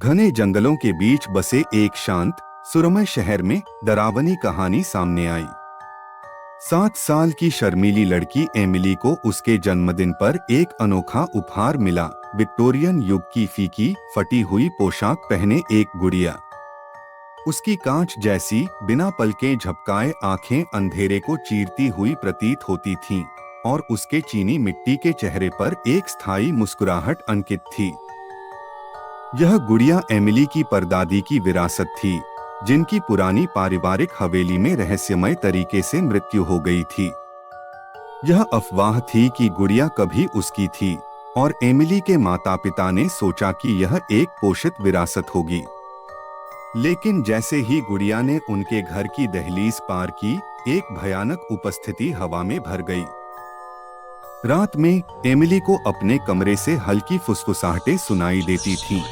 घने जंगलों के बीच बसे एक शांत सुरमय शहर में डरावनी कहानी सामने आई। 7 साल की शर्मीली लड़की एमिली को उसके जन्मदिन पर एक अनोखा उपहार मिला। विक्टोरियन युग की फीकी फटी हुई पोशाक पहने एक गुड़िया। उसकी कांच जैसी बिना पलकें झपकाए आंखें अंधेरे को चीरती हुई प्रतीत होती थीं, और उसके चीनी मिट्टी के चेहरे पर एक स्थायी मुस्कुराहट अंकित थी। यह गुड़िया एमिली की परदादी की विरासत थी, जिनकी पुरानी पारिवारिक हवेली में रहस्यमय तरीके से मृत्यु हो गई थी। यह अफवाह थी कि गुड़िया कभी उसकी थी, और एमिली के माता पिता ने सोचा कि यह एक पोषित विरासत होगी। लेकिन जैसे ही गुड़िया ने उनके घर की दहलीज पार की, एक भयानक उपस्थिति हवा में भर गई। रात में एमिली को अपने कमरे से हल्की फुसफुसाहटें सुनाई देती थीं।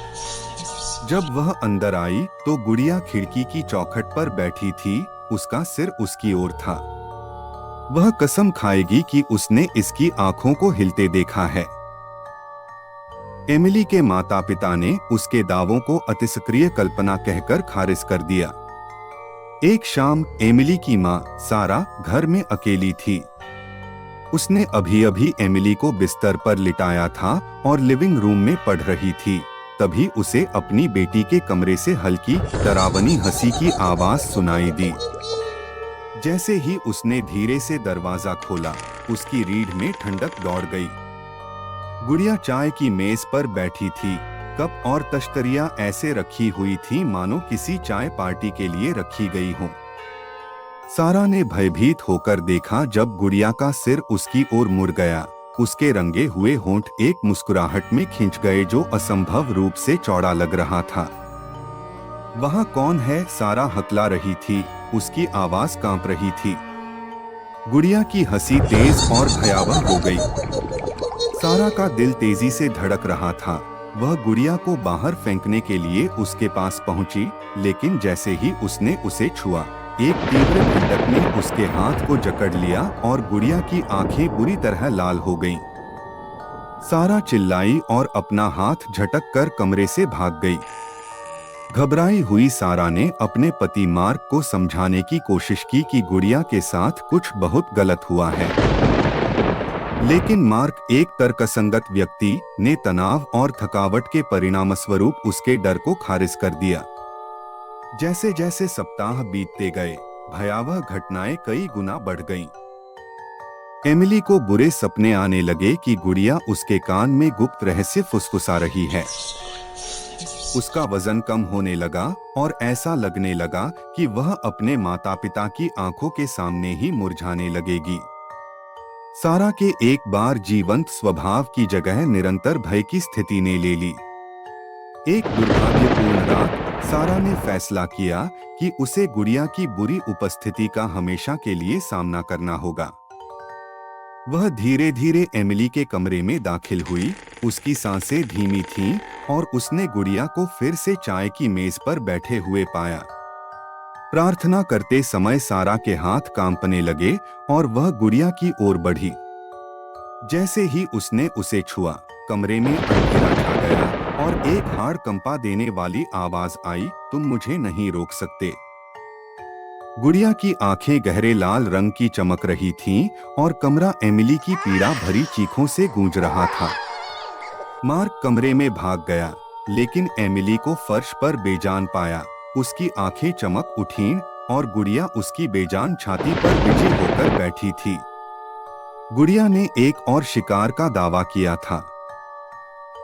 जब वह अंदर आई तो गुड़िया खिड़की की चौखट पर बैठी थी, उसका सिर उसकी ओर था। वह कसम खाएगी कि उसने इसकी आंखों को हिलते देखा है। एमिली के माता पिता ने उसके दावों को अतिसक्रिय कल्पना कहकर खारिज कर दिया। एक शाम एमिली की मां सारा घर में अकेली थी। उसने अभी अभी एमिली को बिस्तर पर लिटाया था और लिविंग रूम में पढ़ रही थी। तभी उसे अपनी बेटी के कमरे से हल्की डरावनी हंसी की आवाज सुनाई दी। जैसे ही उसने धीरे से दरवाजा खोला, उसकी रीढ़ में ठंडक दौड़ गई। गुड़िया चाय की मेज पर बैठी थी। कप और तश्तरियां ऐसे रखी हुई थी मानो किसी चाय पार्टी के लिए रखी गई हो। सारा ने भयभीत होकर देखा जब गुड़िया का सिर उसकी ओर मुड़ गया। उसके रंगे हुए होंठ एक मुस्कुराहट में खिंच गए जो असंभव रूप से चौड़ा लग रहा था। वहाँ कौन है? सारा हकला रही थी, उसकी आवाज कांप रही थी। गुड़िया की हंसी तेज और भयावह हो गई। सारा का दिल तेजी से धड़क रहा था। वह गुड़िया को बाहर फेंकने के लिए उसके पास पहुंची, लेकिन जैसे ही उसने उसे छुआ, एक तीव्र ठंडक ने उसके हाथ को जकड़ लिया और गुड़िया की आंखें बुरी तरह लाल हो गईं। सारा चिल्लाई और अपना हाथ झटक कर कमरे से भाग गई। घबराई हुई सारा ने अपने पति मार्क को समझाने की कोशिश की कि गुड़िया के साथ कुछ बहुत गलत हुआ है। लेकिन मार्क, एक तर्कसंगत व्यक्ति, ने तनाव और थकावट के परिणामस्वरूप उसके डर को खारिज कर दिया। जैसे जैसे सप्ताह बीतते गए, भयावह घटनाएं कई गुना बढ़ गईं। एमिली को बुरे सपने आने लगे कि गुड़िया उसके कान में गुप्त रहस्य फुसफुसा रही है। उसका वजन कम होने लगा और ऐसा लगने लगा कि वह अपने माता पिता की आंखों के सामने ही मुरझाने लगेगी। सारा के एक बार जीवंत स्वभाव की जगह निरंतर भय की स्थिति ने ले ली। एक दुर्भाग्यपूर्ण रात सारा ने फैसला किया कि उसे गुड़िया की बुरी उपस्थिति का हमेशा के लिए सामना करना होगा। वह धीरे धीरे एमिली के कमरे में दाखिल हुई। उसकी सांसें धीमी थीं और उसने गुड़िया को फिर से चाय की मेज पर बैठे हुए पाया। प्रार्थना करते समय सारा के हाथ कांपने लगे और वह गुड़िया की ओर बढ़ी। जैसे ही उसने उसे छुआ, कमरे में अंधेरा छा गया और एक हाड़ कंपा देने वाली आवाज आई, तुम मुझे नहीं रोक सकते। गुड़िया की आंखें गहरे लाल रंग की चमक रही थीं और कमरा एमिली की पीड़ा भरी चीखों से गूंज रहा था। मार्क कमरे में भाग गया, लेकिन एमिली को फर्श पर बेजान पाया। उसकी आंखें चमक उठीं और गुड़िया उसकी बेजान छाती पर बिछी होकर बैठी थी। गुड़िया ने एक और शिकार का दावा किया था,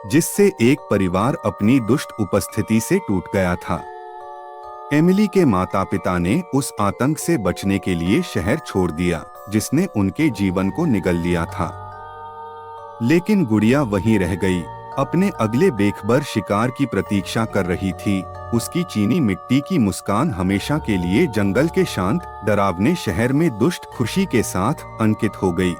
जिससे एक परिवार अपनी दुष्ट उपस्थिति से टूट गया था। एमिली के माता पिता ने उस आतंक से बचने के लिए शहर छोड़ दिया, जिसने उनके जीवन को निगल लिया था। लेकिन गुड़िया वहीं रह गई, अपने अगले बेखबर शिकार की प्रतीक्षा कर रही थी। उसकी चीनी मिट्टी की मुस्कान हमेशा के लिए जंगल के शांत, डरावने शहर में दुष्ट खुशी के साथ अंकित हो गई।